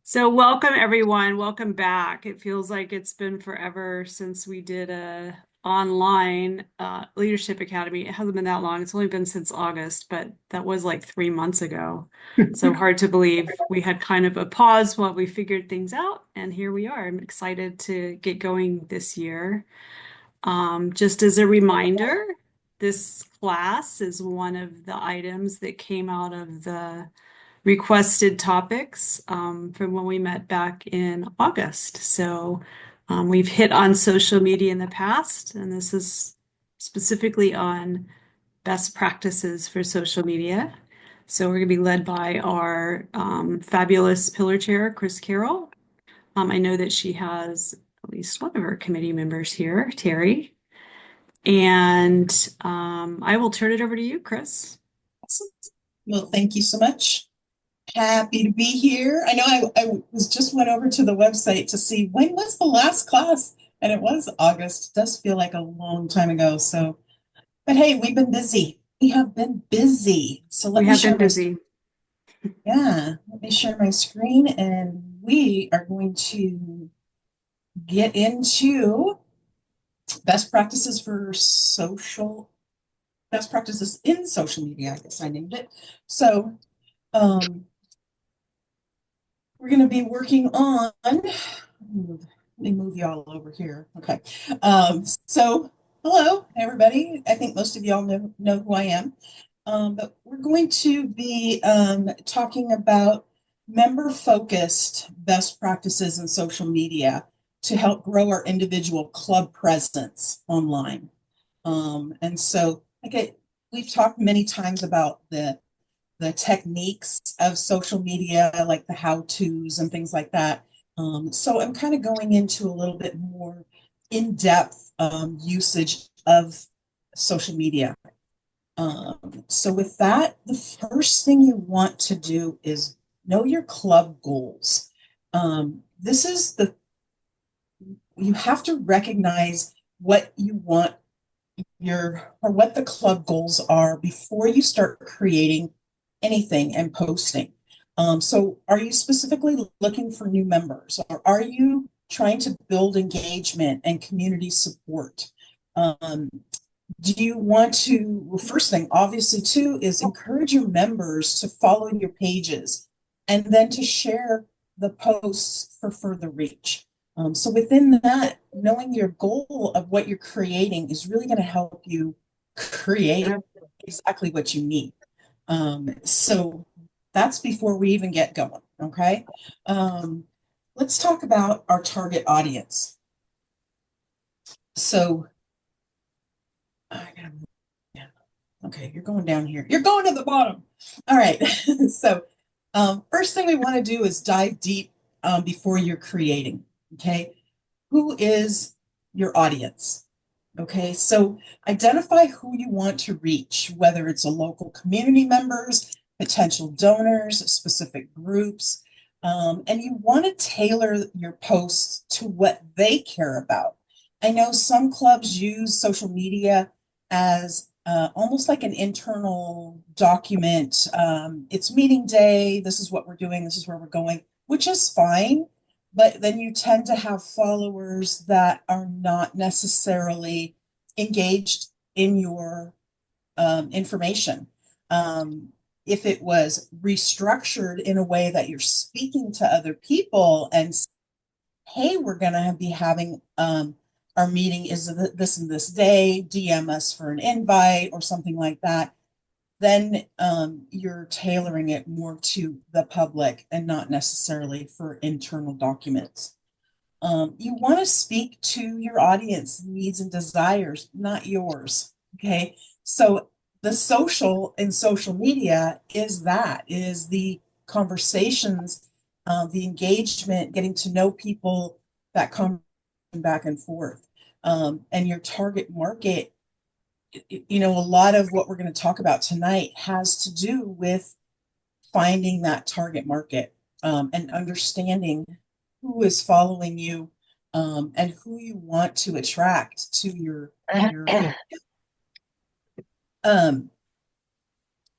So welcome everyone. Welcome back. It feels like it's been forever since we did a online Leadership Academy. It hasn't been that long. It's only been since August, but that was like 3 months ago. So hard to believe. We had kind of a pause while we figured things out, and here we are. I'm excited to get going this year. Just as a reminder, this class is one of the items that came out of the requested topics from when we met back in August. So we've hit on social media in the past, and this is specifically on best practices for social media. So we're going to be led by our fabulous pillar chair, Chris Carroll. I know that she has at least one of her committee members here, Terry. And I will turn it over to you, Chris. Awesome. Well, thank you so much. Happy to be here. I know I was just went over to the website to see when was the last class, and it was August. It does feel like a long time ago. So, but hey, we've been busy. We have been busy. So We have been busy. let me share my screen, and we are going to get into best practices for social best practices in social media. I guess I named it. So, um, we're going to be working on, let me move you all over here. Okay. So, hello, everybody. I think most of y'all know who I am. But we're going to be talking about member focused best practices in social media to help grow our individual club presence online. And so, we've talked many times about the techniques of social media, like the how-tos and things like that. So I'm kind of going into a little bit more in-depth usage of social media. So with that, the first thing you want to do is know your club goals. This is you have to recognize what you want or what the club goals are before you start creating anything and posting. So are you specifically looking for new members, or are you trying to build engagement and community support? Um, do you want to, well, first thing, obviously, too, is encourage your members to follow your pages and then to share the posts for further reach. So within that, knowing your goal of what you're creating is really going to help you create exactly what you need. So that's before we even get going. Okay. Um, let's talk about our target audience. So I gotta yeah. Okay, you're going down here. You're going to the bottom. All right. So first thing we want to do is dive deep before you're creating. Okay. Who is your audience? Okay, so identify who you want to reach, whether it's a local community members, potential donors, specific groups, and you want to tailor your posts to what they care about. I know some clubs use social media as almost like an internal document. It's meeting day, this is what we're doing, this is where we're going, which is fine, but then you tend to have followers that are not necessarily engaged in your information. Um, if it was restructured in a way that you're speaking to other people and, hey, we're going to be having our meeting is this and this day, DM us for an invite or something like that, then you're tailoring it more to the public and not necessarily for internal documents. You want to speak to your audience needs and desires, not yours. Okay. So the social in social media is the conversations, the engagement, getting to know people, that come back and forth. And your target market, a lot of what we're going to talk about tonight has to do with finding that target market, and understanding who is following you, and who you want to attract to your um,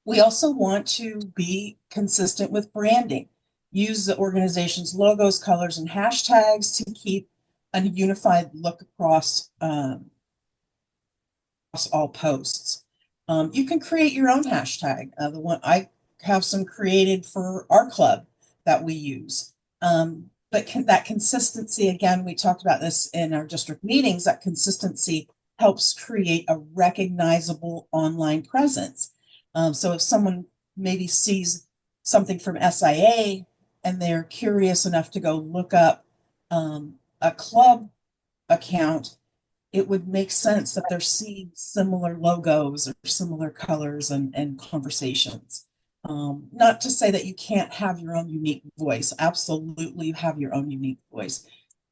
We also want to be consistent with branding. Use the organization's logos, colors, and hashtags to keep a unified look across all posts. You can create your own hashtag. The one I have some created for our club that we use. But that consistency, again, we talked about this in our district meetings, that consistency helps create a recognizable online presence. So if someone maybe sees something from SIA and they're curious enough to go look up a club account, it would make sense that they're seeing similar logos or similar colors and conversations. Not to say that you can't have your own unique voice. Absolutely, you have your own unique voice.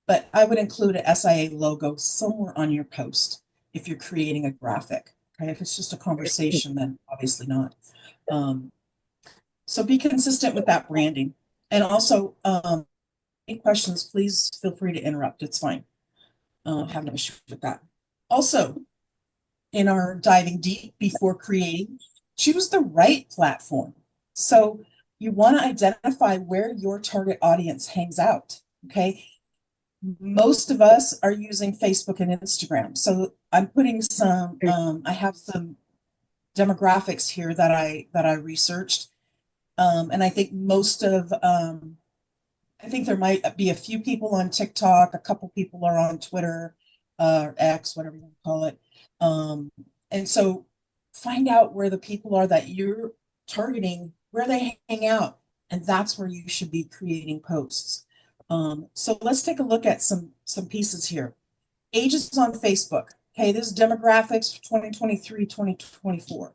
But I would include a SIA logo somewhere on your post if you're creating a graphic. Okay, if it's just a conversation, then obviously not. Um, so be consistent with that branding. And also, any questions, please feel free to interrupt. It's fine. Have no issue with that. Also, in our diving deep before creating, choose the right platform. So you want to identify where your target audience hangs out. Okay. Most of us are using Facebook and Instagram. So I'm putting I have some demographics here that I researched. And I think I think there might be a few people on TikTok, a couple people are on Twitter, X, whatever you want to call it. Um, and so find out where the people are that you're targeting, where they hang out, and that's where you should be creating posts. So let's take a look at some pieces here. Ages on Facebook. Okay, this is demographics for 2023, 2024.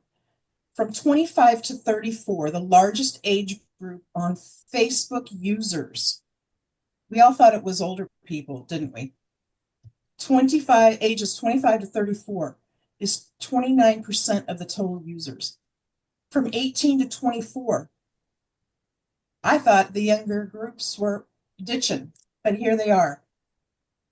From 25 to 34, the largest age group on Facebook users. We all thought it was older people, didn't we? 25 ages 25 to 34 is 29% of the total users. From 18 to 24, I thought the younger groups were ditching, but here they are.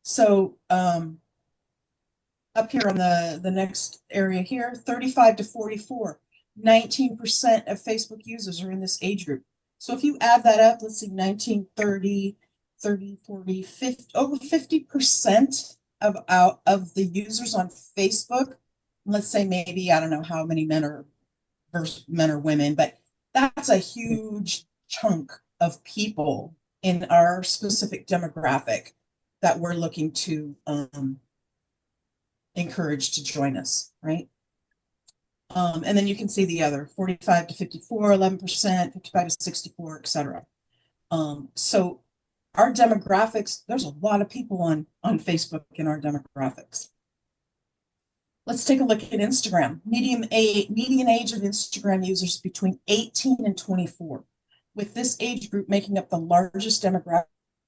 So up here on the next area here, 35 to 44, 19% of Facebook users are in this age group. So if you add that up, let's see, 19, 30, 30, 40, 50, over 50% of the users on Facebook, let's say maybe, I don't know how many men or women, but that's a huge chunk of people in our specific demographic that we're looking to encourage to join us, right? And then you can see the other 45 to 54, 11%, 55 to 64, etc. So our demographics, there's a lot of people on Facebook in our demographics. Let's take a look at Instagram. Median age of Instagram users between 18 and 24, with this age group making up the largest demographic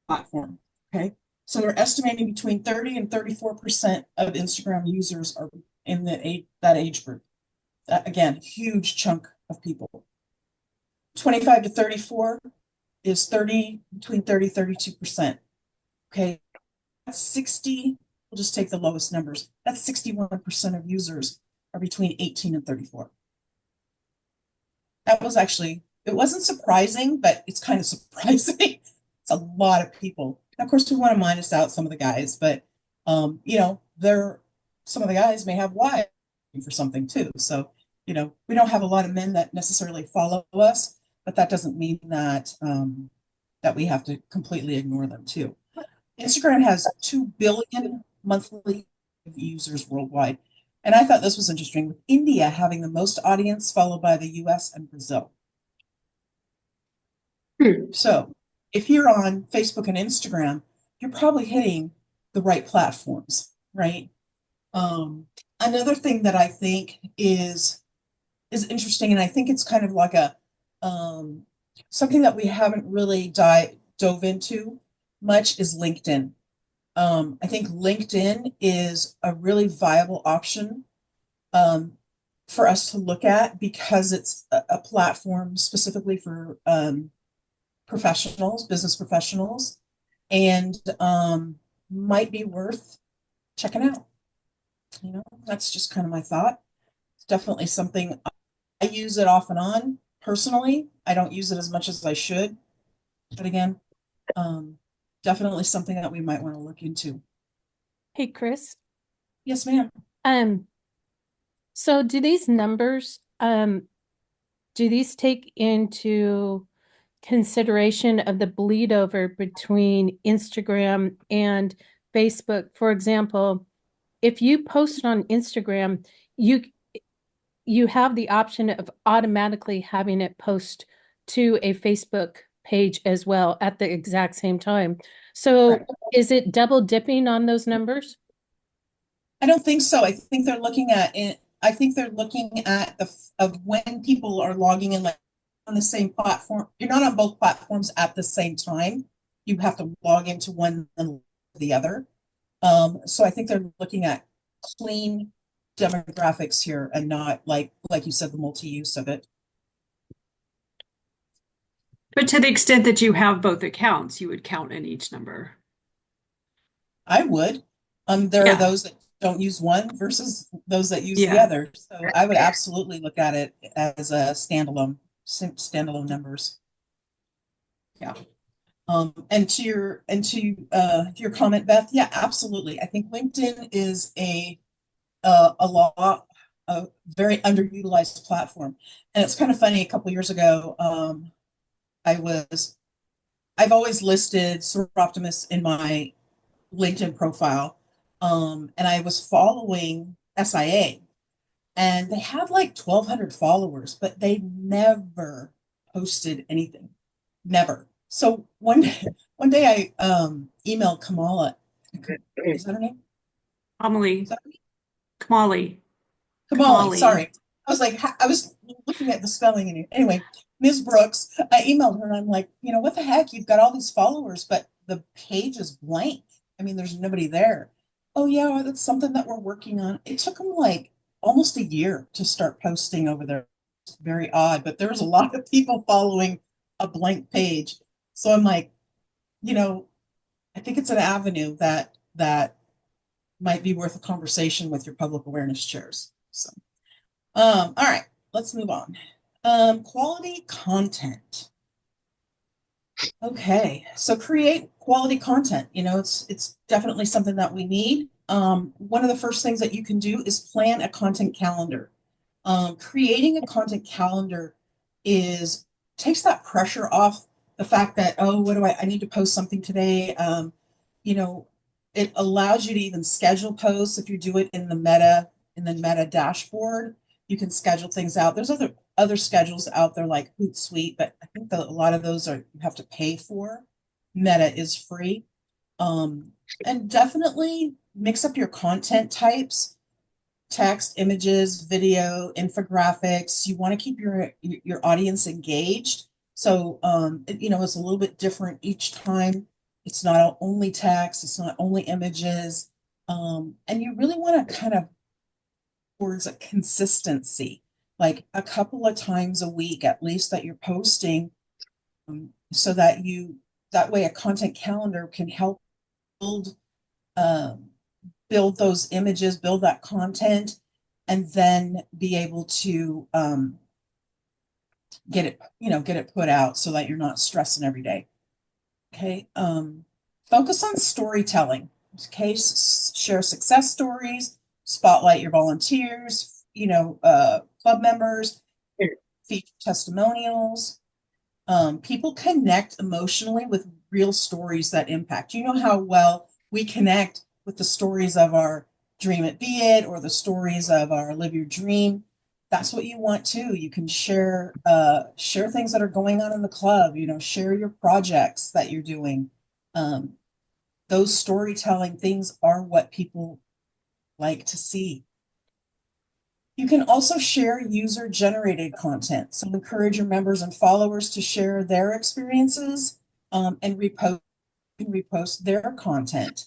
platform. Okay. So they're estimating between 30 and 34% of Instagram users are in that age group. Again, huge chunk of people. 25 to 34 is between 30 32%. Okay. That's 60. We'll just take the lowest numbers. That's 61% of users are between 18 and 34. That was actually, it wasn't surprising, but it's kind of surprising. It's a lot of people. Of course, we want to minus out some of the guys, but some of the guys may have wives for something too. So, we don't have a lot of men that necessarily follow us, but that doesn't mean that we have to completely ignore them too. Instagram has 2 billion monthly users worldwide. And I thought this was interesting, with India having the most audience, followed by the US and Brazil. So if you're on Facebook and Instagram, you're probably hitting the right platforms, right? Another thing that I think is interesting, and I think it's kind of like a something that we haven't really dove into much, is LinkedIn. I think LinkedIn is a really viable option for us to look at, because it's a platform specifically for business professionals, and might be worth checking out. That's just kind of my thought. It's definitely something I use it off and on personally. I don't use it as much as I should, but again, um, definitely something that we might want to look into. Hey, Chris. Yes, ma'am. Um, so do these numbers, do these take into consideration of the bleed over between Instagram and Facebook? For example, if you post on Instagram, you you have the option of automatically having it post to a Facebook page as well at the exact same time. So Correct. is it double dipping on those numbers? I don't think so. I think they're looking at it. I think they're looking at of when people are logging in like on the same platform. You're not on both platforms at the same time. You have to log into one and the other. So I think they're looking at clean demographics here and not like you said, the multi-use of it. But to the extent that you have both accounts, you would count in each number. I would. There are Yeah. those that don't use one versus those that use the Yeah. other. So I would absolutely look at it as a standalone numbers. Yeah. And to your comment, Beth, yeah, absolutely. I think LinkedIn is a lot a very underutilized platform. And it's kind of funny, a couple years ago, I was I've always listed Super Optimist in my LinkedIn profile. And I was following SIA, and they had like 1,200 followers, but they never posted anything. Never. So one day I emailed Kamala. Is that her name? Is Kamali. that her name? Kamali. Kamali, Kamali. sorry. I was like, I was looking at the spelling in it. Anyway, Ms. Brooks, I emailed her and I'm like, what the heck? You've got all these followers, but the page is blank. I mean, there's nobody there. Oh, yeah, well, that's something that we're working on. It took them like almost a year to start posting over there. It's very odd, but there was a lot of people following a blank page. So I'm like, you know, I think it's an avenue that might be worth a conversation with your public awareness chairs. So. All right, let's move on. Quality content. Okay, so create quality content. It's definitely something that we need. One of the first things that you can do is plan a content calendar. Creating a content calendar is takes that pressure off the fact that, oh, what do I need to post something today. You know, it allows you to even schedule posts if you do it in the Meta dashboard. You can schedule things out. There's other schedules out there like Hootsuite, but I think that a lot of those are you have to pay for. Meta is free. Um, and definitely mix up your content types: text, images, video, infographics. You want to keep your audience engaged. So it's a little bit different each time. It's not only text, it's not only images. And you really want to kind of towards a consistency, like a couple of times a week at least that you're posting, so that way a content calendar can help build um, build those images, build that content, and then be able to get it put out so that you're not stressing every day. Okay. Focus on storytelling. Okay. Share success stories, spotlight your volunteers, club members, feature testimonials. People connect emotionally with real stories that impact. You know how well we connect with the stories of our Dream It Be It or the stories of our Live Your Dream. That's what you want too. You can share things that are going on in the club. Share your projects that you're doing. Um, those storytelling things are what people like to see. You can also share user-generated content. So encourage your members and followers to share their experiences, and repost their content.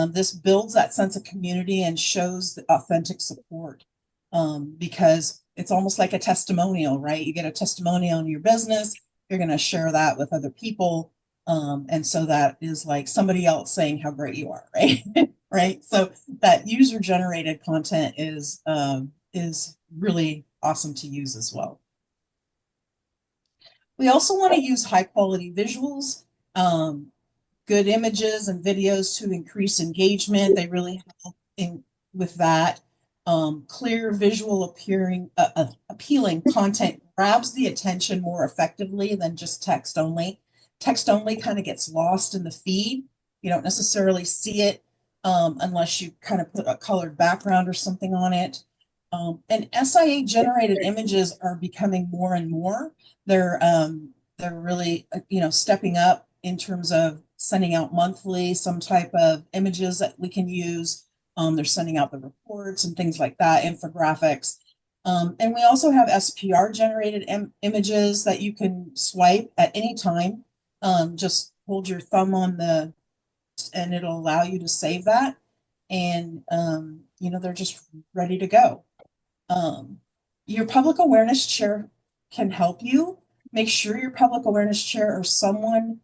This builds that sense of community and shows the authentic support, because it's almost like a testimonial, right? You get a testimonial in your business, you're going to share that with other people. And so that is like somebody else saying how great you are, right? Right. So that user generated content is really awesome to use as well. We also want to use high quality visuals, good images and videos to increase engagement. They really help with that. Clear visual appealing content grabs the attention more effectively than just text only. Text only kind of gets lost in the feed. You don't necessarily see it unless you kind of put a colored background or something on it. And SIA generated images are becoming more and more. They're really stepping up in terms of sending out monthly some type of images that we can use. They're sending out the reports and things like that, infographics. And we also have SPR generated images that you can swipe at any time. Just hold your thumb on and it'll allow you to save that. And, they're just ready to go. Your public awareness chair can help you. Make sure your public awareness chair or someone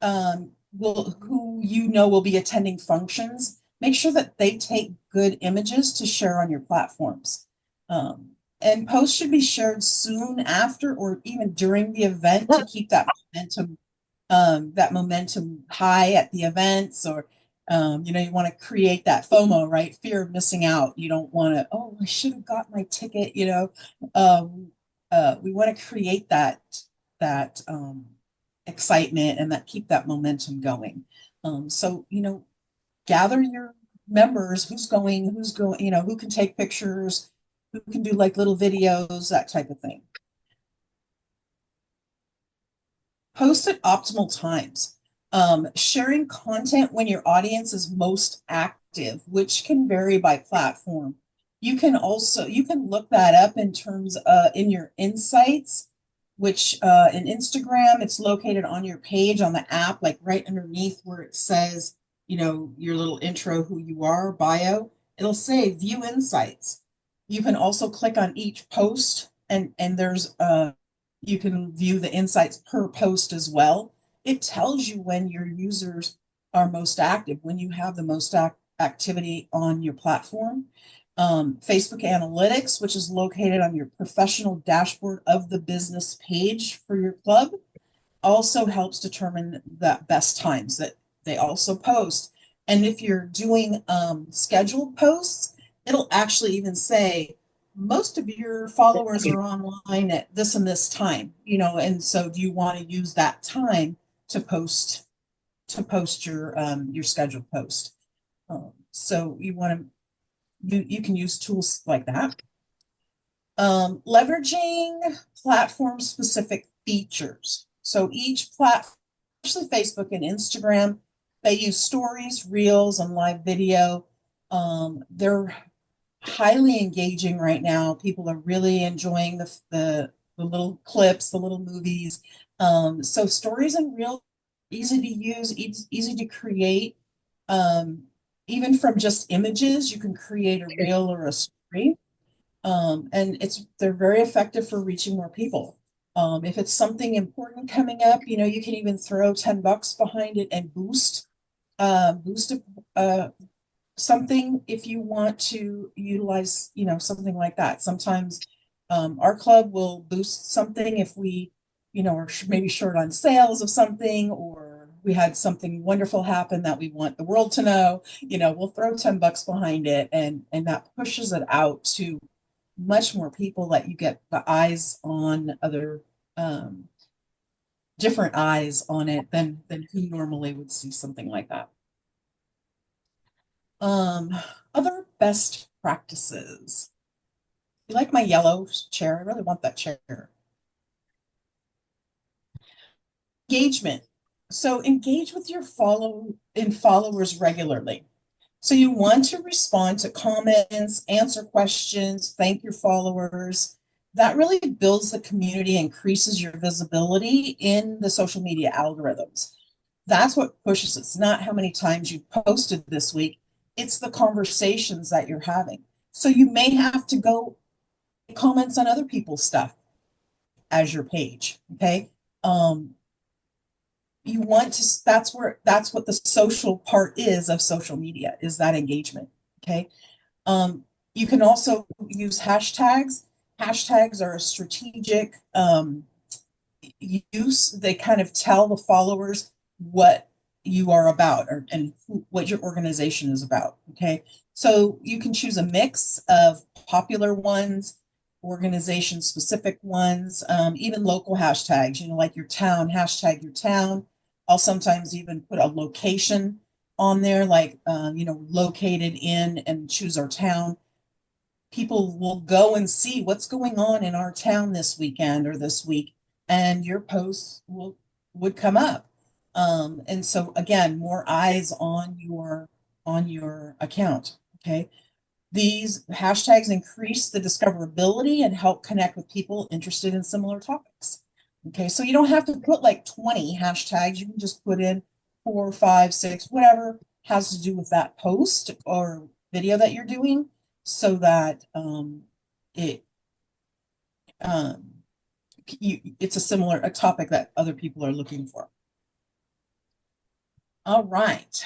who will be attending functions. Make sure that they take good images to share on your platforms. And posts should be shared soon after or even during the event to keep that momentum high at the events, or you want to create that FOMO, right? Fear of missing out. You don't want to, oh, I should have got my ticket, we want to create that excitement and that keep that momentum going. So gather your members, who can take pictures, who can do like little videos, that type of thing. Post at optimal times. Sharing content when your audience is most active, which can vary by platform. You can look that up in terms in your insights, which in Instagram, it's located on your page on the app, like right underneath where it says, your little intro, who you are, bio. It'll say view insights. You can also click on each post and there's you can view the insights per post as well. It tells you when your users are most active, when you have the most activity on your platform. Facebook Analytics, which is located on your professional dashboard of the business page for your club, also helps determine the best times that they also post. And if you're doing scheduled posts, it'll actually even say, most of your followers are online at this and this time, and so do you want to use that time to post your scheduled post? So you can use tools like that. Leveraging platform specific features. So each platform, especially Facebook and Instagram, they use stories, reels, and live video. They're highly engaging right now. People are really enjoying the little clips, the little movies. So stories and reels, easy to use, easy to create. Even from just images, you can create a reel or a story. And they're very effective for reaching more people. If it's something important coming up, you can even throw $10 behind it and boost something if you want to utilize, something like that. Sometimes our club will boost something if we, are maybe short on sales of something, or we had something wonderful happen that we want the world to know. We'll throw $10 behind it, and that pushes it out to much more people, that you get the eyes on other different eyes on it than who normally would see something like that. Other best practices. You like my yellow chair? I really want that chair. Engagement. So engage with your followers regularly. So you want to respond to comments, answer questions, thank your followers. That really builds the community, increases your visibility in the social media algorithms. That's what pushes it. It's not how many times you posted this week. It's the conversations that you're having. So you may have to go comments on other people's stuff as your page. Okay. You want to, that's what the social part is of social media, is that engagement. Okay. You can also use hashtags. Hashtags are a strategic use. They kind of tell the followers what you are about, and what your organization is about. Okay. So you can choose a mix of popular ones, organization specific ones, even local hashtags, like your town, hashtag your town. I'll sometimes even put a location on there, like, located in, and choose our town. People will go and see what's going on in our town this weekend or this week, and your posts would come up. And so again, more eyes on your account. Okay. These hashtags increase the discoverability and help connect with people interested in similar topics. Okay, so you don't have to put like 20 hashtags. You can just put in 4, 5, 6, whatever has to do with that post or video that you're doing, so that it um, it's a topic that other people are looking for. All right.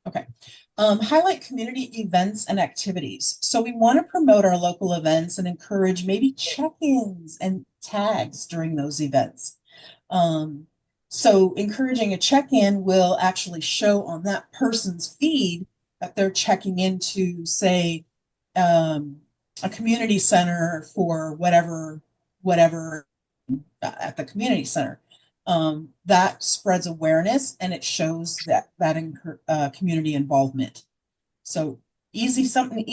Okay. Highlight community events and activities. So we want to promote our local events and encourage maybe check-ins and tags during those events. Um, so encouraging a check-in will actually show on that person's feed that they're checking into, say, a community center for whatever at the community center. That spreads awareness, and it shows that community involvement. So something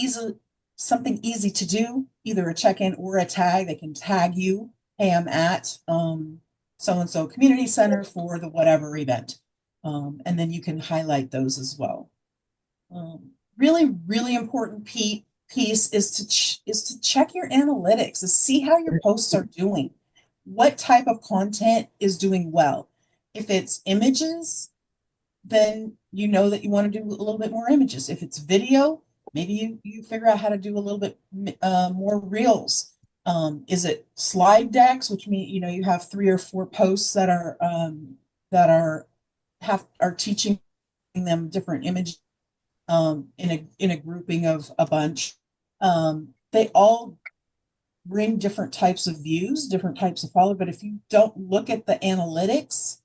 easy to do, either a check-in or a tag. They can tag you, hey, I'm at so and so community center for the whatever event, and then you can highlight those as well. Really, really important piece is to check your analytics, to see how your posts are doing. What type of content is doing well? If it's images, then you know that you want to do a little bit more images. If it's video, maybe you figure out how to do a little bit more reels. Is it slide decks, which mean you have 3 or 4 posts that are teaching them different images in a grouping of a bunch. They all bring different types of views, different types of follow. But if you don't look at the analytics,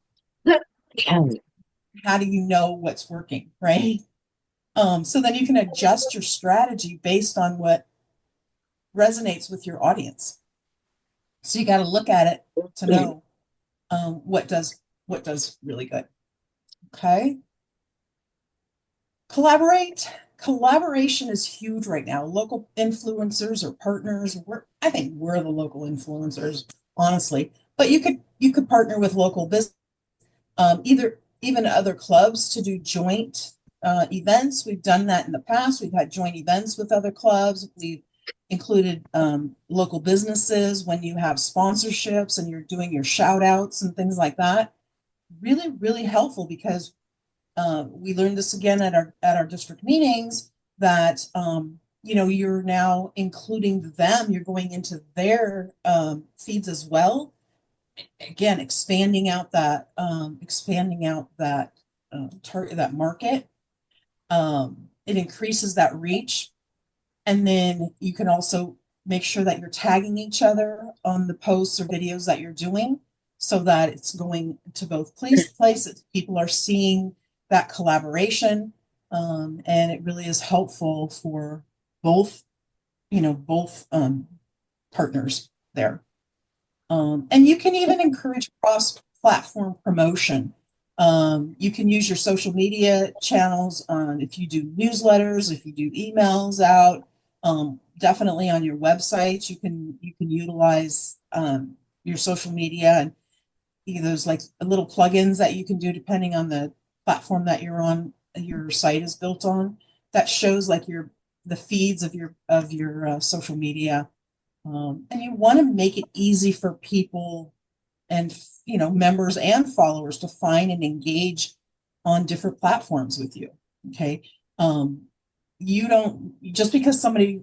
how do you know what's working, right? So then you can adjust your strategy based on what resonates with your audience. So you got to look at it to know what does really good. Okay. Collaboration is huge right now. Local influencers or partners. I think we're the local influencers, honestly. But you could partner with local business, even other clubs to do joint events. We've done that in the past. We've had joint events with other clubs. We've included local businesses when you have sponsorships and you're doing your shout outs and things like that. Really, really helpful, because we learned this again at our district meetings, that you're now including them. You're going into their feeds as well. Again, expanding out that that market. It increases that reach, and then you can also make sure that you're tagging each other on the posts or videos that you're doing, so that it's going to both places. People are seeing that collaboration, and it really is helpful for both partners there. And you can even encourage cross-platform promotion. You can use your social media channels if you do newsletters, if you do emails out. Definitely on your websites, you can utilize your social media, and those like little plugins that you can do depending on the platform that you're on, your site is built on, that shows like the feeds of your social media. And you want to make it easy for people and members and followers to find and engage on different platforms with you. Okay. You don't just because somebody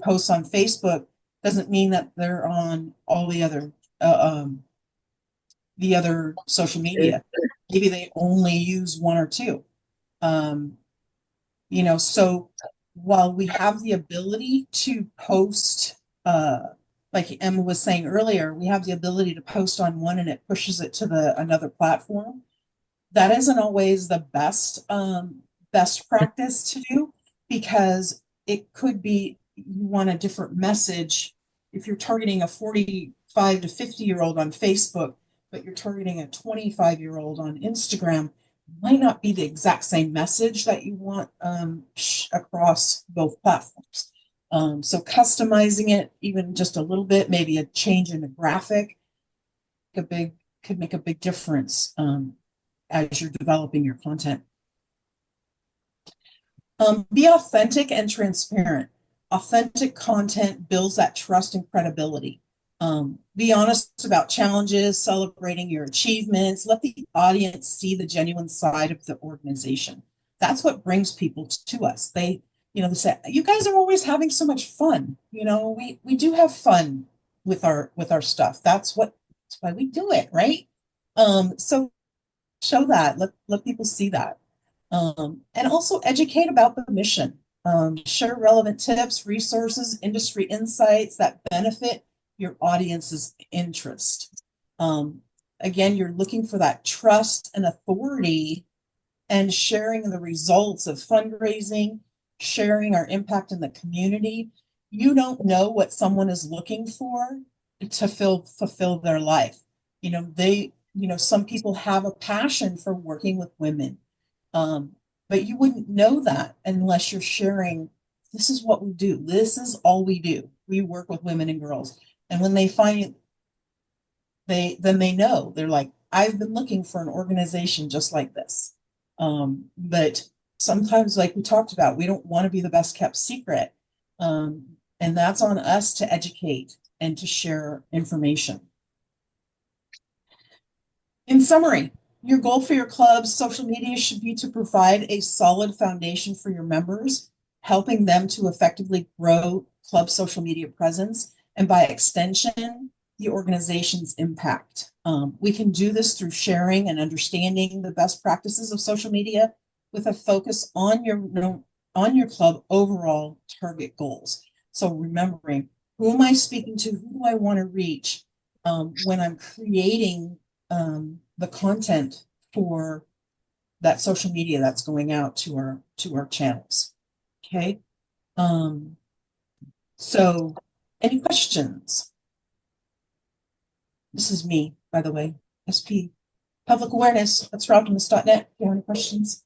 posts on Facebook doesn't mean that they're on all the other social media. Maybe they only use 1 or 2. So while we have the ability to post, like Emma was saying earlier, we have the ability to post on one and it pushes it to another platform. That isn't always the best practice to do, because it could be you want a different message. If you're targeting a 45 to 50-year-old on Facebook, but you're targeting a 25-year-old on Instagram, might not be the exact same message that you want across both platforms. So customizing it even just a little bit, maybe a change in the graphic, could make a big difference as you're developing your content. Be authentic and transparent. Authentic content builds that trust and credibility. Be honest about challenges, celebrating your achievements. Let the audience see the genuine side of the organization. That's what brings people to us. They say, you guys are always having so much fun. We do have fun with our stuff. That's why we do it, right? So show that, let people see that. And also educate about the mission. Share relevant tips, resources, industry insights that benefit your audience's interest. Again, you're looking for that trust and authority, and sharing the results of fundraising, sharing our impact in the community. You don't know what someone is looking for to fulfill their life. Some people have a passion for working with women. But you wouldn't know that unless you're sharing, this is what we do. This is all we do. We work with women and girls. And when they find they know, they're like, I've been looking for an organization just like this. But sometimes, like we talked about, we don't want to be the best kept secret. And that's on us to educate and to share information. In summary, your goal for your club's social media should be to provide a solid foundation for your members, helping them to effectively grow club social media presence, and by extension, the organization's impact. We can do this through sharing and understanding the best practices of social media with a focus on your club overall target goals. So remembering, who am I speaking to? Who do I want to reach when I'm creating the content for that social media that's going out to our channels? Okay. So any questions? This is me, by the way, SP Public Awareness. That's for Optimist.net. If you have any questions.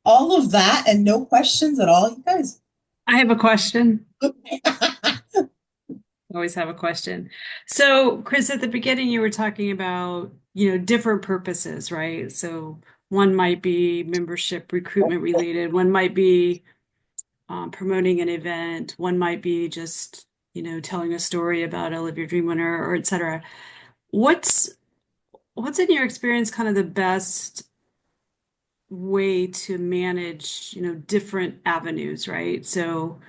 All of that and no questions at all, you guys. I have a question. Okay. Always have a question. So, Chris, at the beginning, you were talking about, different purposes, right? So one might be membership recruitment related, one might be promoting an event, one might be just, telling a story about a Live Your Dream winner, or et cetera. What's in your experience kind of the best way to manage, different avenues, right? So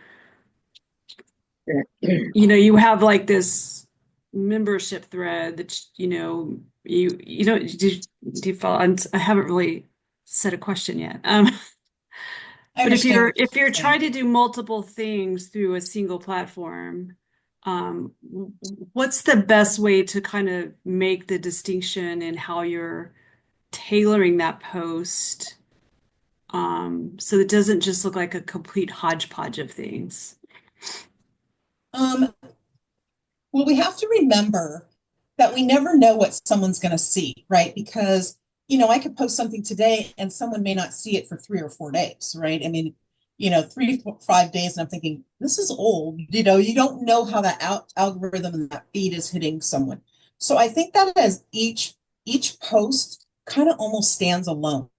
you have like this membership thread that do you follow? I haven't really said a question yet. I But if understand you're what you're saying. trying to do multiple things through a single platform, what's the best way to kind of make the distinction in how you're tailoring that post, so it doesn't just look like a complete hodgepodge of things? Well, we have to remember that we never know what someone's going to see, right? Because, I could post something today and someone may not see it for 3 or 4 days, right? I mean, 3 4 5 days, and I'm thinking, this is old. You don't know how that algorithm and that feed is hitting someone. So I think that as each post kind of almost stands alone.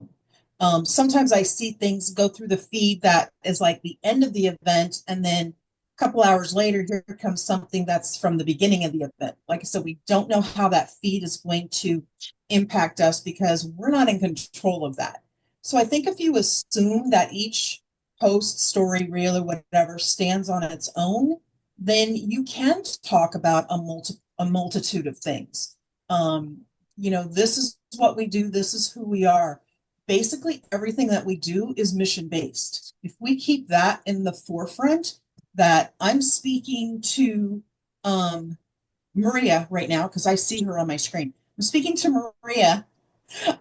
Sometimes I see things go through the feed that is like the end of the event, and then a couple hours later, here comes something that's from the beginning of the event. Like I said, we don't know how that feed is going to impact us because we're not in control of that. So I think if you assume that each post, story, reel, or whatever stands on its own, then you can talk about a multitude of things. This is what we do, this is who we are. Basically, everything that we do is mission based. If we keep that in the forefront, that I'm speaking to Maria right now, because I see her on my screen. I'm speaking to Maria.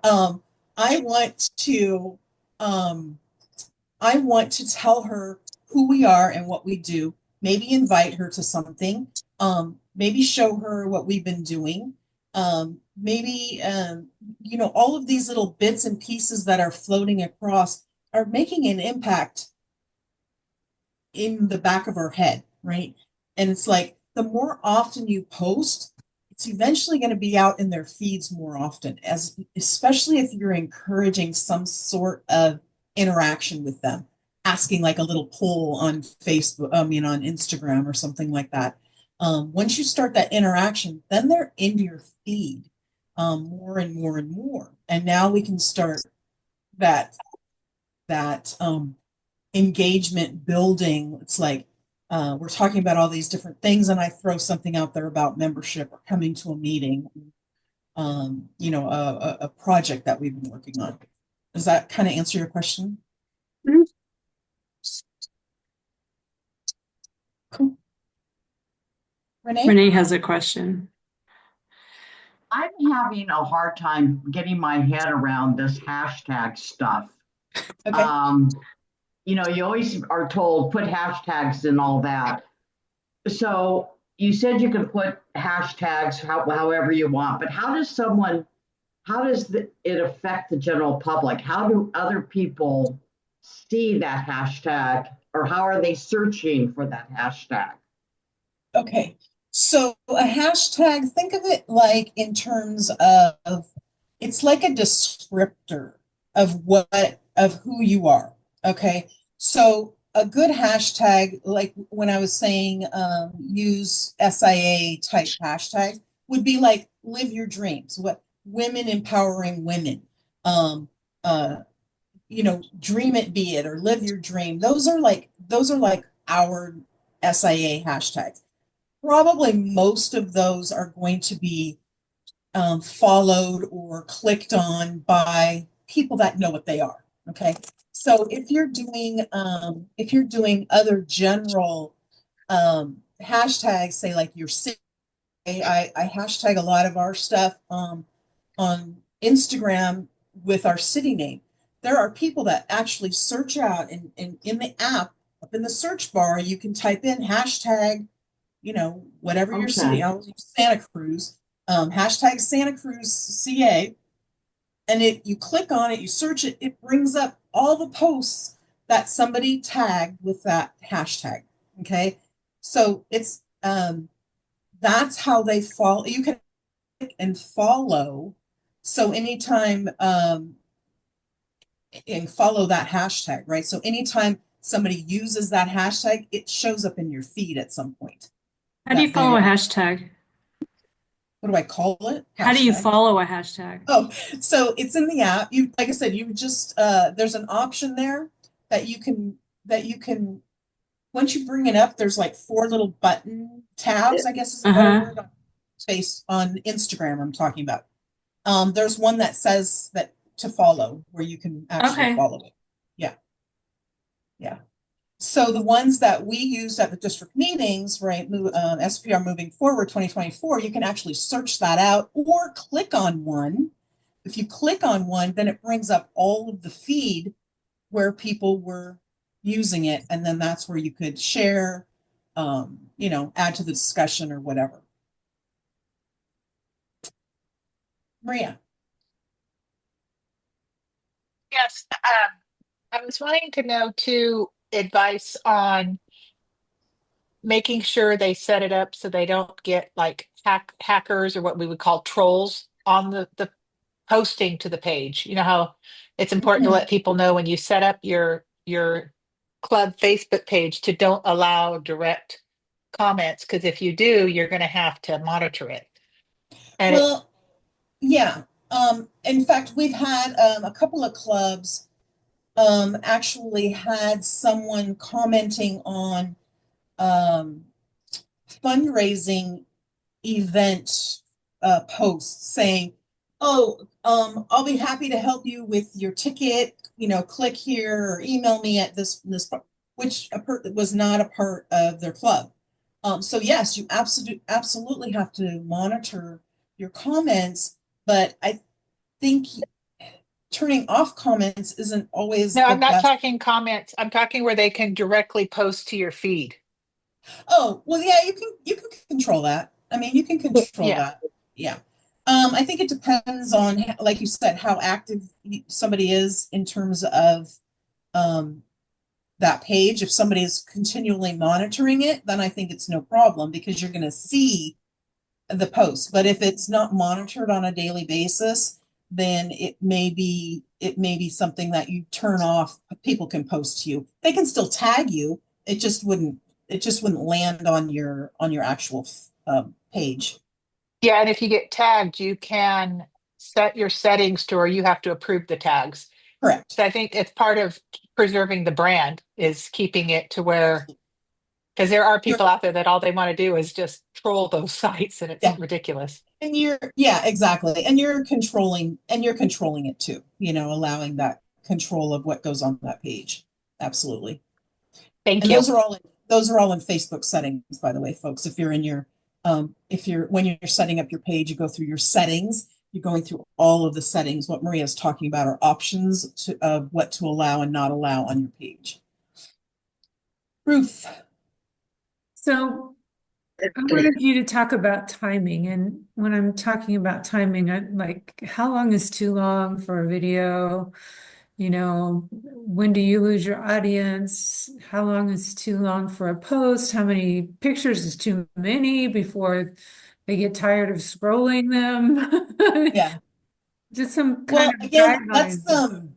Um, I want to um, I want to tell her who we are and what we do, maybe invite her to something, maybe show her what we've been doing, maybe, all of these little bits and pieces that are floating across are making an impact in the back of our head, right? And it's like the more often you post, it's eventually going to be out in their feeds more often, as especially if you're encouraging some sort of interaction with them, asking like a little poll on Facebook, on Instagram or something like that. Once you start that interaction, then they're in your feed more and more and more. And now we can start that engagement building. It's like we're talking about all these different things, and I throw something out there about membership or coming to a meeting, a project that we've been working on. Does that kind of answer your question? Mhm. Cool. Renee? Renee has a question. I'm having a hard time getting my head around this hashtag stuff. Okay. You always are told put hashtags and all that. So you said you can put hashtags however you want, but how does it affect the general public? How do other people see that hashtag, or how are they searching for that hashtag? Okay. So a hashtag, think of it like in terms of it's like a descriptor of who you are. Okay. So a good hashtag, like when I was saying use SIA type hashtag, would be like live your dreams, what women empowering women, um, uh, dream it, be it, or live your dream. Those are like our SIA hashtags. Probably most of those are going to be followed or clicked on by people that know what they are. Okay. So if you're doing other general hashtags, say like your city, I hashtag a lot of our stuff on Instagram with our city name. There are people that actually search out, and in the app, up in the search bar, you can type in hashtag, whatever your city. Okay. I'll use Santa Cruz, hashtag Santa Cruz CA, and you click on it, you search it, it brings up all the posts that somebody tagged with that hashtag. Okay, so that's how they follow. You can click and follow. So anytime and follow that hashtag, right? So anytime somebody uses that hashtag, it shows up in your feed at some point. How do you That they follow a hashtag? What do I call it? How do you Hashtag. follow a hashtag? Oh, so it's in the app. Like I said, you just there's an option there that you can once you bring it up, there's like four little button tabs, I guess is a better Uh-huh. word, on space on Instagram I'm talking about. There's one that says that to follow, where you can actually Okay. follow it. Yeah, yeah. So the ones that we used at the district meetings, right, SPR Moving Forward 2024, you can actually search that out or click on one. If you click on one, then it brings up all of the feed where people were using it, and then that's where you could share, add to the discussion or whatever. Maria. Yes, I was wanting to know too advice on making sure they set it up so they don't get like hackers or what we would call trolls on the posting to the page. You know how it's important to Mhm. let people know when you set up your club Facebook page to don't allow direct comments, because if you do, you're going to have to monitor it. And it Well, yeah. In fact, we've had a couple of clubs actually had someone commenting on um, fundraising event posts saying, oh, I'll be happy to help you with your ticket, click here or email me at this, which was not a part of their club. So yes, you absolutely have to monitor your comments, but I think turning off comments isn't always No, the I'm not best. talking comments. I'm talking where they can directly post to your feed. Oh, well, yeah, you can control that. I mean, you can control Yeah. that. Yeah. I think it depends on, like you said, how active somebody is in terms of um, that page. If somebody is continually monitoring it, then I think it's no problem because you're going to see the post. But if it's not monitored on a daily basis, then it may be something that you turn off. People can post to you. They can still tag you. It just wouldn't land on your actual page. Yeah, and if you get tagged, you can set your settings to where you have to approve the tags. Correct. So I think it's part of preserving the brand is keeping it to where, Absolutely. because there are You're, people out there that all they want to do is just troll those sites and it's yeah. ridiculous. And yeah, exactly. And you're controlling it too, allowing that control of what goes on that page. Absolutely. Thank And you. those are all in Facebook settings, by the way, folks. When you're setting up your page, you go through your settings, you're going through all of the settings. What Maria's talking about are options of what to allow and not allow on your page. Ruth. So I wanted you to talk about timing. And when I'm talking about timing, like how long is too long for a video? When do you lose your audience? How long is too long for a post? How many pictures is too many before they get tired of scrolling them? Yeah. Just some kind Well, of again, that's guidelines.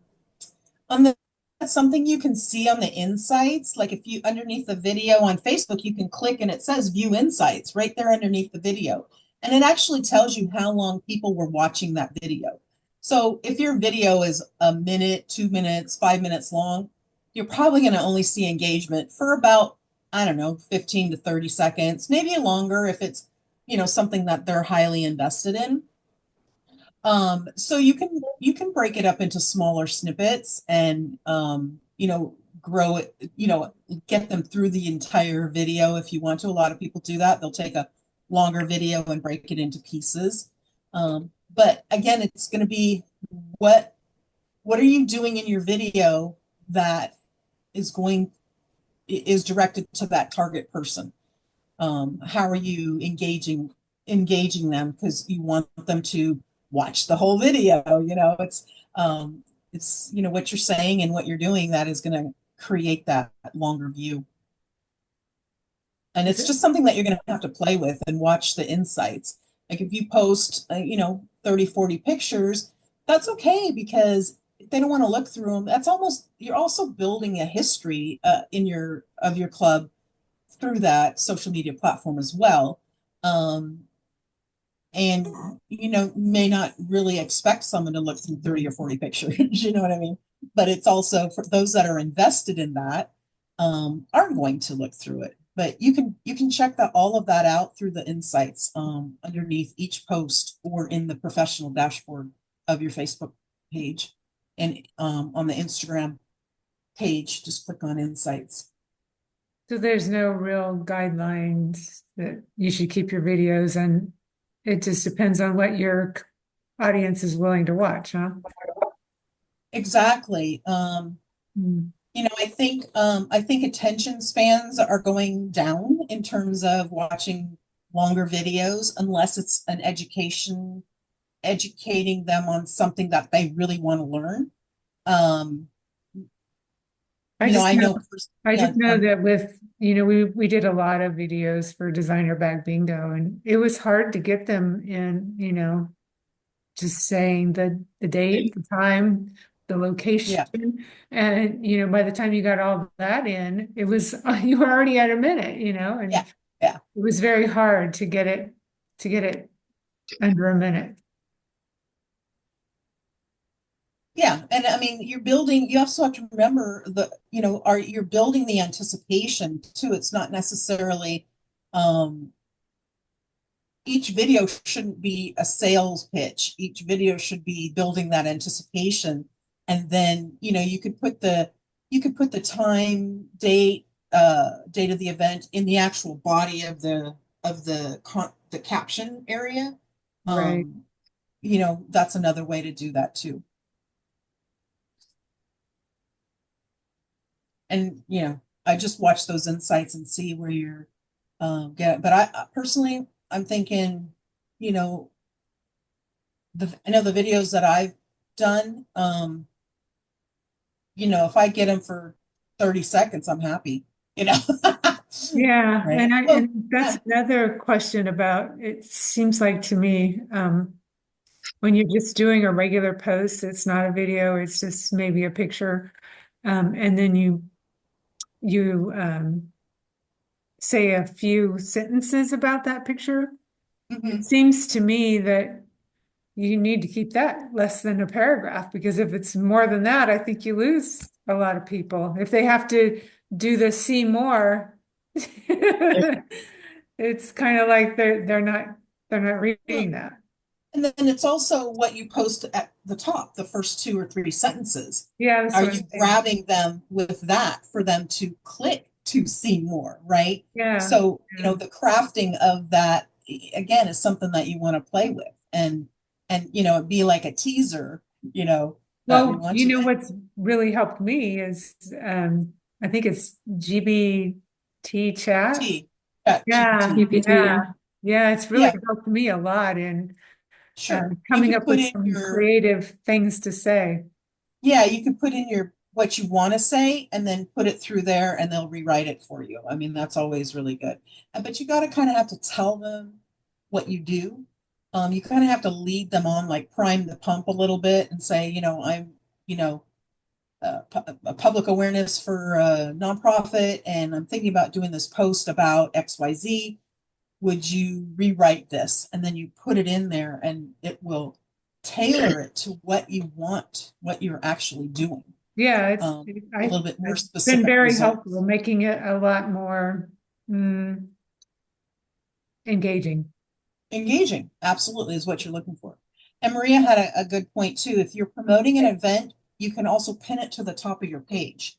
on the that's something you can see on the insights. Like if you underneath the video on Facebook, you can click and it says view insights right there underneath the video. And it actually tells you how long people were watching that video. So if your video is a minute, 2 minutes, 5 minutes long, you're probably going to only see engagement for about, I don't know, 15 to 30 seconds, maybe longer if it's, something that they're highly invested in. So you can break it up into smaller snippets and grow it, get them through the entire video if you want to. A lot of people do that. They'll take a longer video and break it into pieces. But again, it's going to be what what are you doing in your video that is directed to that target person? How are you engaging them because you want them to watch the whole video? It's what you're saying and what you're doing that is going to create that longer view. And Is it's it? just something that you're going to have to play with and watch the insights. Like if you post 30, 40 pictures, that's okay because if they don't want to look through them, you're also building a history of your club through that social media platform as well. Um, and may not really expect someone to look through 30 or 40 pictures. You know what I mean? But it's also for those that are invested in that, are going to look through it. But you can check all of that out through the insights underneath each post or in the professional dashboard of your Facebook page. And on the Instagram page, just click on insights. So there's no real guidelines that you should keep your videos, and it just depends on what your audience is willing to watch, huh? Exactly. Mm. I think attention spans are going down in terms of watching longer videos unless it's educating them on something that they really want to learn. Um, I just I know know, I yeah, just know that with, we did a lot of videos for Designer Bag Bingo, and it was hard to get them in, just saying the date, the time, the location. yeah, And, by the time you got all that in, it was you were already at a minute, and yeah, yeah, it was very hard to get it under a minute. yeah. And I mean, you also have to remember you're building the anticipation too. It's not necessarily, each video shouldn't be a sales pitch. Each video should be building that anticipation. And then, you could put the time, date, date of the event in the actual body of the caption area. Right. That's another way to do that too. And I just watch those insights and see where you're get. But I personally, I'm thinking, I know the videos that I've done, if I get them for 30 seconds, I'm happy, Yeah, right? and that's another question about, it seems like to me, when you're just doing a regular post, it's not a video, it's just maybe a picture. And then you say a few sentences about that picture. It seems to me that you need to keep that less than a paragraph, because if it's more than that, I think you lose a lot of people. If they have to do the see more, it's kind of like they're not reading that. And then it's also what you post at the top, the first 2 or 3 sentences. Yeah, that's Are what you I'm thinking. grabbing them with that for them to click to see more, right? Yeah. So, the crafting of that, again, is something that you want to play with. And it'd be like a teaser, that we Well, want to. what's really helped me is, I think it's GBT chat. Yeah, GPT. yeah, it's really Yeah. helped me a lot in Sure. coming You could up put with in some your, creative things to say. yeah, you could put in what you want to say and then put it through there and they'll rewrite it for you. I mean, that's always really good. But you got to kind of have to tell them what you do. You kind of have to lead them on, like prime the pump a little bit and say, I'm, a public awareness for a nonprofit, and I'm thinking about doing this post about XYZ. Would you rewrite this? And then you put it in there and it will tailor it to what you want, what you're actually doing. Yeah, A little bit more it's specific been very results. helpful, making it a lot more engaging. Engaging, absolutely, is what you're looking for. And Maria had a good point too. If you're promoting an event, you can also pin it to the top of your page.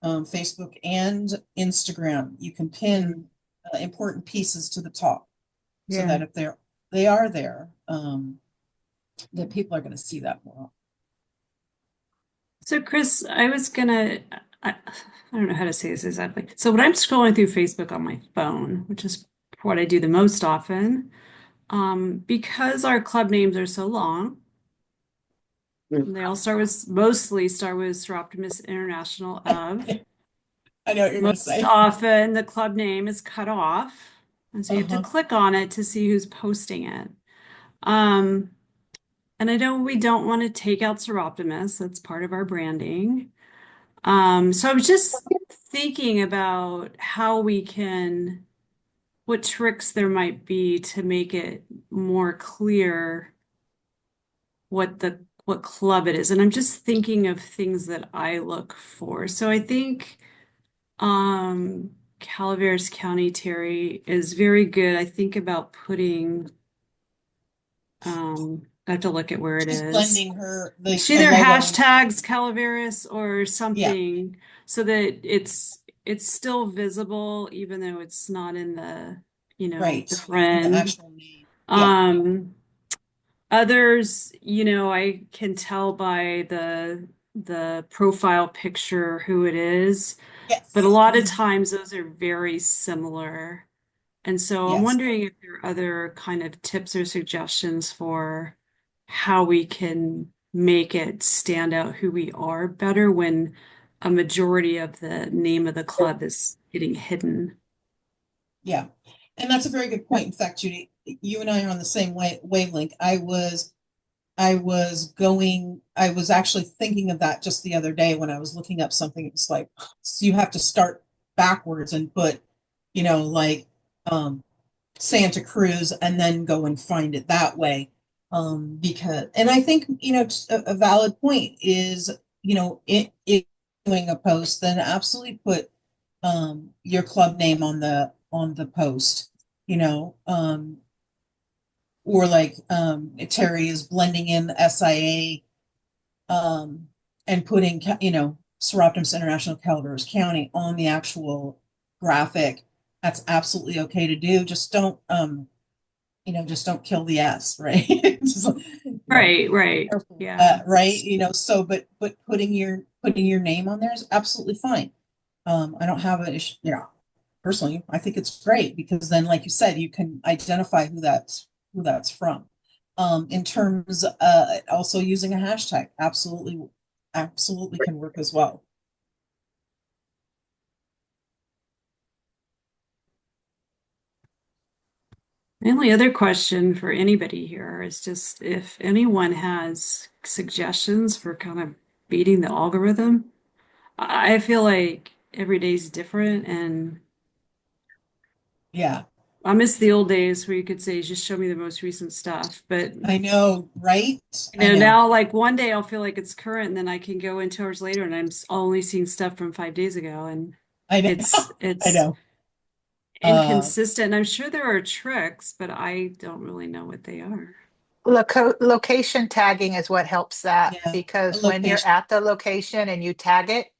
Facebook and Instagram, you can pin important pieces to the top, so Yeah. that if they are there, that people are going to see that more. So Chris, I don't know how to say this exactly. So when I'm scrolling through Facebook on my phone, which is what I do the most often, because our club names are so long, and they all mostly start with Sir Optimus International of. I know what you're going to Most say. often the club name is cut off, and so you have to Uh-huh. click on it to see who's posting it. And I know we don't want to take out Sir Optimus, that's part of our branding. So I was just thinking about what tricks there might be to make it more clear what club it is. And I'm just thinking of things that I look for. So I think Calaveras County Terry is very good. I think about putting I have to look at where it She's is. blending the It's either logo. hashtags Calaveras or something so that it's still visible even though it's not in the Right. the In friend. the actual name. Others, I can tell by the profile picture who it is, Yes. but a lot of times those are very similar. And so I'm Yes. wondering if there are other kind of tips or suggestions for how we can make it stand out who we are better when a majority of the name of the club is getting hidden. Yeah. And that's a very good point. In fact, Judy, you and I are on the same wavelength. I was actually thinking of that just the other day when I was looking up something. It was like, so you have to start backwards and put, like Santa Cruz and then go and find it that way. Because, and I think, a valid point is, it doing a post, then absolutely put your club name on the post, or like Terry is blending in the SIA and putting, Soroptimist International Calaveras County on the actual graphic. That's absolutely okay to do. Just don't, just don't kill the S, right? Just, Right, right. careful with Yeah. that, right? So, but putting your name on there is absolutely fine. I don't have an issue, personally, I think it's great because then, like you said, you can identify who that's from. In terms also using a hashtag, absolutely can work as well. The only other question for anybody here is just if anyone has suggestions for kind of beating the algorithm. I feel like every day's different, and Yeah, I miss the old days where you could say, just show me the most recent stuff. But I know, right? I know. now like one day I'll feel like it's current, and then I can go in 2 hours later and I'm only seeing stuff from 5 days ago, and I know. it's I know. inconsistent. I'm sure there are tricks, but I don't really know what they are. Location tagging is what helps that, Yeah, a because when you're location. at the location and you tag it,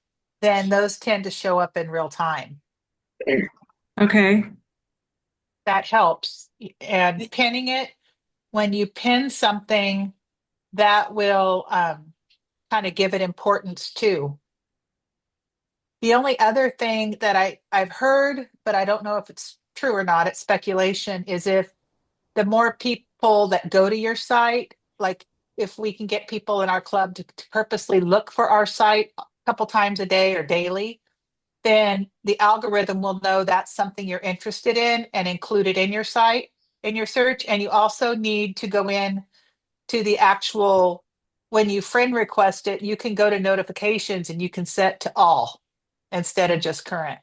then those tend to show up in real time. Okay. That helps. And pinning it, when you pin something, that will kind of give it importance too. The only other thing that I've heard, but I don't know if it's true or not, it's speculation, is if the more people that go to your site, like if we can get people in our club to purposely look for our site a couple times a day or daily, then the algorithm will know that's something you're interested in and include it in your site, in your search. And you also need to go in to the actual, when you friend request it, you can go to notifications and you can set to all instead of just current.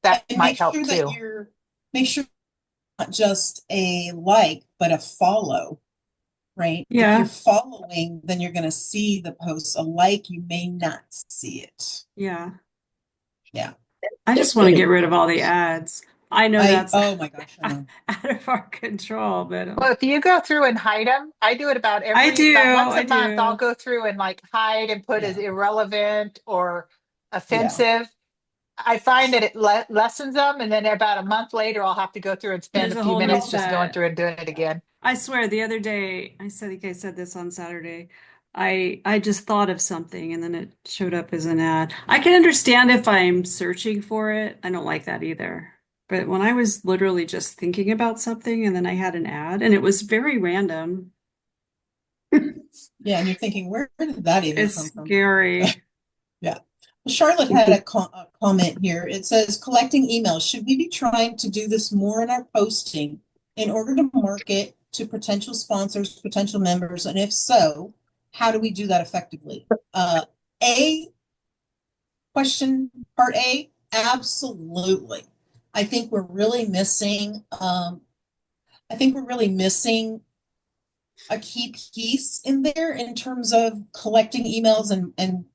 That And might help too. make sure not just a like, but a follow, right? If Yeah. you're following, then you're going to see the posts. A like, you may not see it. Yeah. Yeah. I just want to get rid of all the ads. I know that's Oh my gosh, I know. out of our control, but Well, if you go through and hide them, I do it about about once I a month. I'll do. go through and like hide and put as Yeah. irrelevant or Yeah. offensive. I find that it lessens them, and then about a month later, I'll have to go through and spend There's a a few whole new minutes just going set. through and doing it again. I swear, the other day, think I said this on Saturday. I just thought of something and then it showed up as an ad. I can understand if I'm searching for it. I don't like that either. But when I was literally just thinking about something and then I had an ad and it was very random, Yeah. And you're thinking, where did that even it's come from? scary. Yeah. Well, Charlotte had a comment here. It says, collecting emails. Should we be trying to do this more in our posting in order to market to potential sponsors, potential members? And if so, how do we do that effectively? A question, part A, absolutely. I think we're really missing, a key piece in there in terms of collecting emails and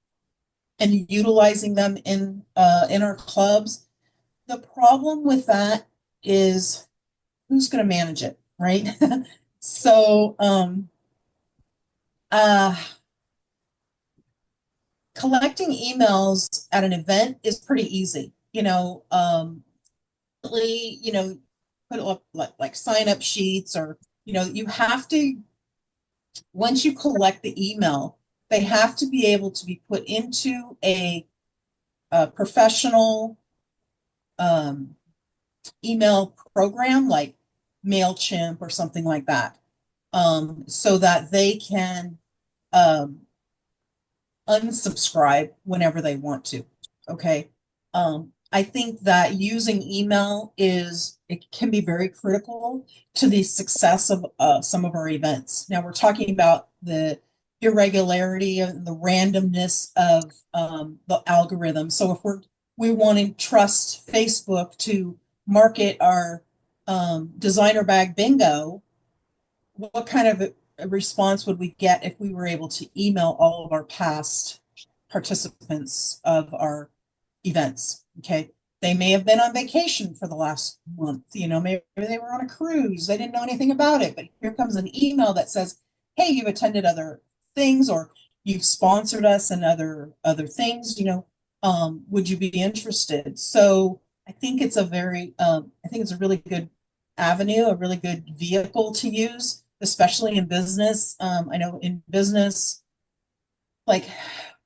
utilizing them in our clubs. The problem with that is who's going to manage it, right? So collecting emails at an event is pretty easy. Put up like sign up sheets, or you have to, once you collect the email, they have to be able to be put into a professional email program like MailChimp or something like that, so that they can unsubscribe whenever they want to. Okay. I think that using email it can be very critical to the success of some of our events. Now we're talking about the irregularity and the randomness of the algorithm. So if we want to trust Facebook to market our designer bag bingo, what kind of a response would we get if we were able to email all of our past participants of our events? Okay. They may have been on vacation for the last month. Maybe they were on a cruise. They didn't know anything about it, but here comes an email that says, hey, you've attended other things, or you've sponsored us and other things, would you be interested? So I think it's I think it's a really good avenue, a really good vehicle to use, especially in business. I know in business, like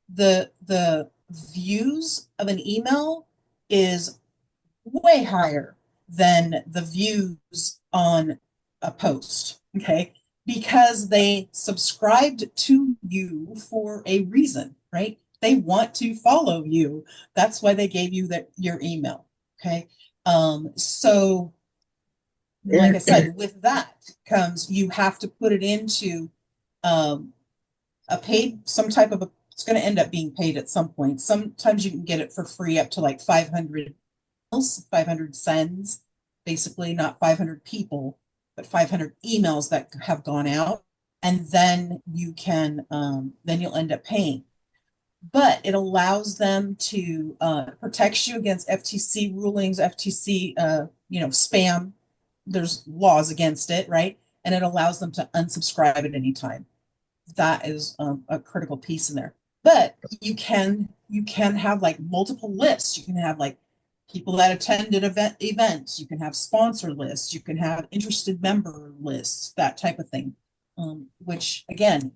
the views of an email is way higher than the views on a post, okay? Because they subscribed to you for a reason, right? They want to follow you. That's why they gave you your email, okay? So like I said, with that comes you have to put it into um, some type of it's going to end up being paid at some point. Sometimes you can get it for free up to like 500 sends, basically not 500 people, but 500 emails that have gone out. And then then you'll end up paying. But it allows them to protects you against FTC rulings, FTC, spam. There's laws against it, right? And it allows them to unsubscribe at any time. That is a critical piece in there. But you can have like multiple lists. You can have like people that attended events. You can have sponsor lists. You can have interested member lists, that type of thing. Which again,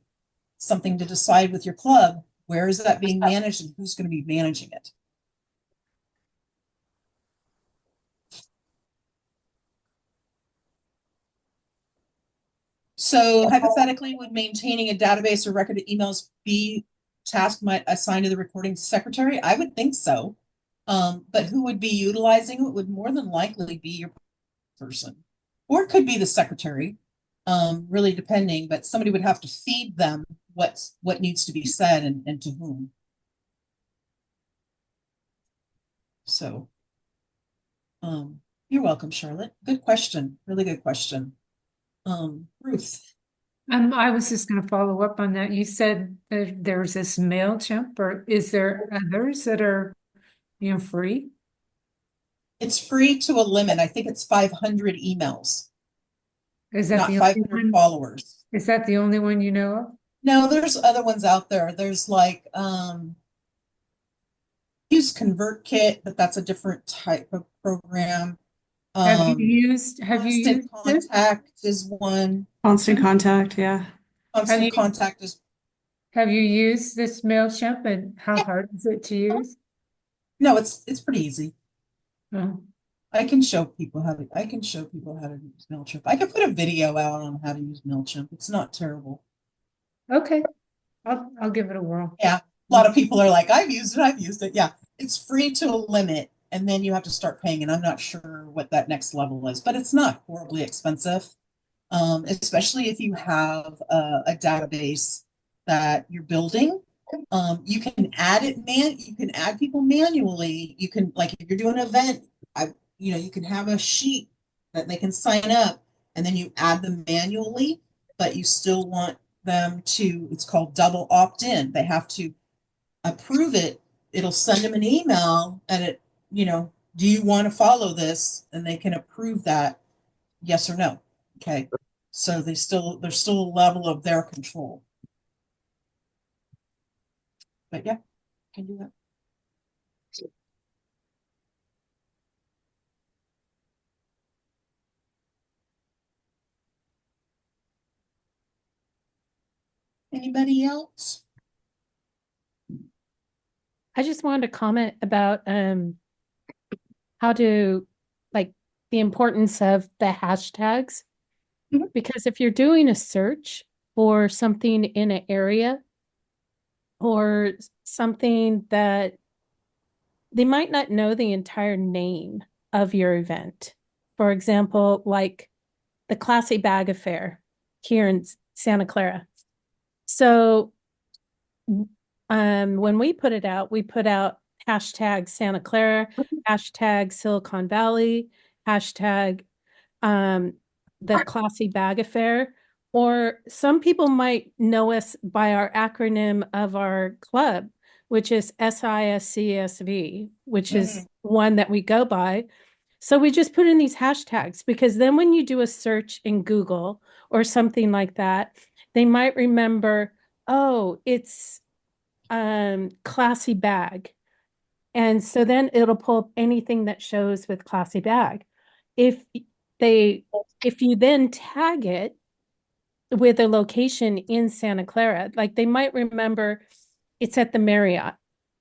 something to decide with your club. Where is that being managed and who's going to be managing it? So hypothetically, would maintaining a database or record of emails be task assigned to the recording secretary? I would think so. But who would be utilizing it would more than likely be your person, or it could be the secretary, really depending, but somebody would have to feed them what needs to be said and to whom. So, you're welcome, Charlotte. Good question. Really good question. Ruth. I was just going to follow up on that. You said that there's this MailChimp, or is there others that are, free? It's free to a limit. I think it's 500 emails, Is that not the only 500 one? followers. Is that the only one you know of? No, there's other ones out there. There's like use ConvertKit, but that's a different type of program. Have you used Constant it? Contact is one. Constant Contact, yeah. Constant Contact is Have you used this MailChimp, and how hard is it to use? no, it's pretty easy. Oh, I can show people how to use MailChimp. I could put a video out on how to use MailChimp. It's not terrible. okay. I'll give it a whirl. Yeah. A lot of people are like, I've used it. Yeah. It's free to a limit, and then you have to start paying. And I'm not sure what that next level is, but it's not horribly expensive. Especially if you have a database that you're building. You can you can add people manually. You can, like, if you're doing an event, you can have a sheet that they can sign up, and then you add them manually, but you still want them to, it's called double opt-in. They have to approve it. It'll send them an email and do you want to follow this? And they can approve that, yes or no. Okay. So there's still a level of their control. But yeah, can do that. Anybody else? I just wanted to comment about how to, like, the importance of the hashtags. Mhm. Because if you're doing a search for something in an area or something that they might not know the entire name of your event. For example, like the Classy Bag Affair here in Santa Clara. So when we put out hashtag Santa Clara, hashtag Silicon Valley, hashtag the Classy Bag Affair, or some people might know us by our acronym of our club, which is SISCSV, which is one that we go by. So we just put in these hashtags because then when you do a search in Google or something like that, they might remember, oh, it's classy bag. And so then it'll pull up anything that shows with classy bag. If you then tag it with a location in Santa Clara, like they might remember it's at the Marriott.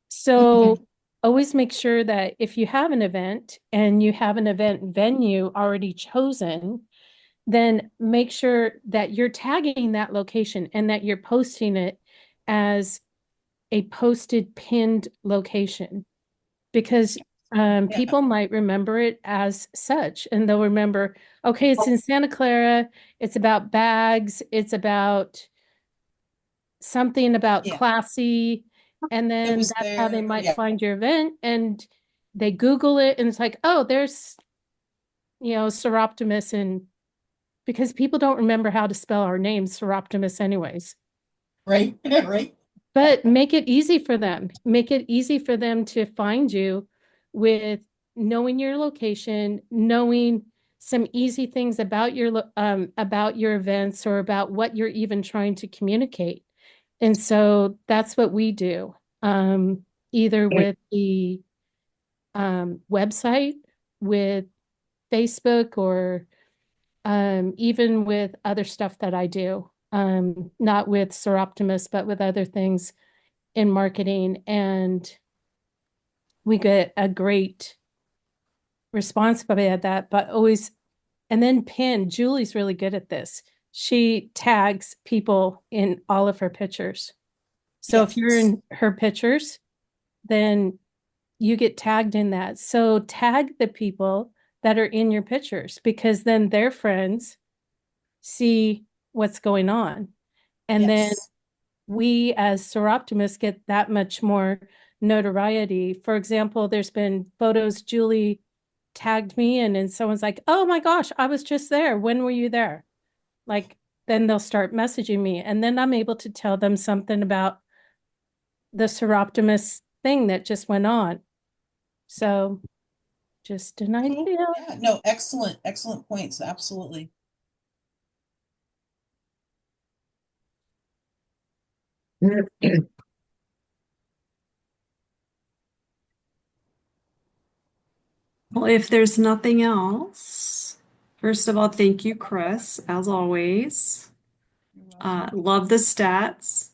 So always make sure that if you have an event and you have an event venue already chosen, then make sure that you're tagging that location and that you're posting it as a posted pinned location, because people might remember it as such, and they'll remember, okay, it's in Santa Clara, it's about bags, it's about something about classy, and then that's how they might find your event, and they Google it, and it's like, oh, there's, Seroptimus, and because people don't remember how to spell our name, Seroptimus, anyways. Right, right. But make it easy for them. Make it easy for them to find you with knowing your location, knowing some easy things about your events or about what you're even trying to communicate. And so that's what we do, either with the website, with Facebook, or even with other stuff that I do. Not with Seroptimus, but with other things in marketing, and we get a great response by that. But always, and then pin. Julie's really good at this. She tags people in all of her pictures. So if you're in her pictures, then you get tagged in that. So tag the people that are in your pictures, because then their friends see what's going on. And then we as Seroptimus get that much more notoriety. For example, there's been photos Julie tagged me in, and someone's like, oh my gosh, I was just there. When were you there? Like, then they'll start messaging me, and then I'm able to tell them something about the Seroptimus thing that just went on. So just an idea. Yeah, no, excellent, excellent points. Absolutely. Well, if there's nothing else, first of all, thank you, Chris, as always. Love the stats.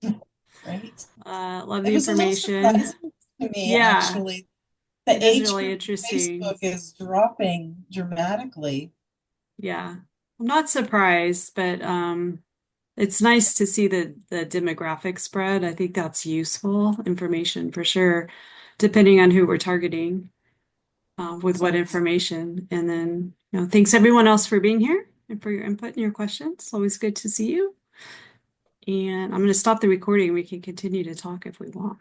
Right. Love the It was a little information. surprising to me, actually. The it is age really group interesting. Facebook is dropping dramatically. Yeah, I'm not surprised, but it's nice to see the demographic spread. I think that's useful information for sure, depending on who we're targeting with what information. And then, thanks everyone else for being here and for your input and your questions. Always good to see you. And I'm going to stop the recording. We can continue to talk if we want.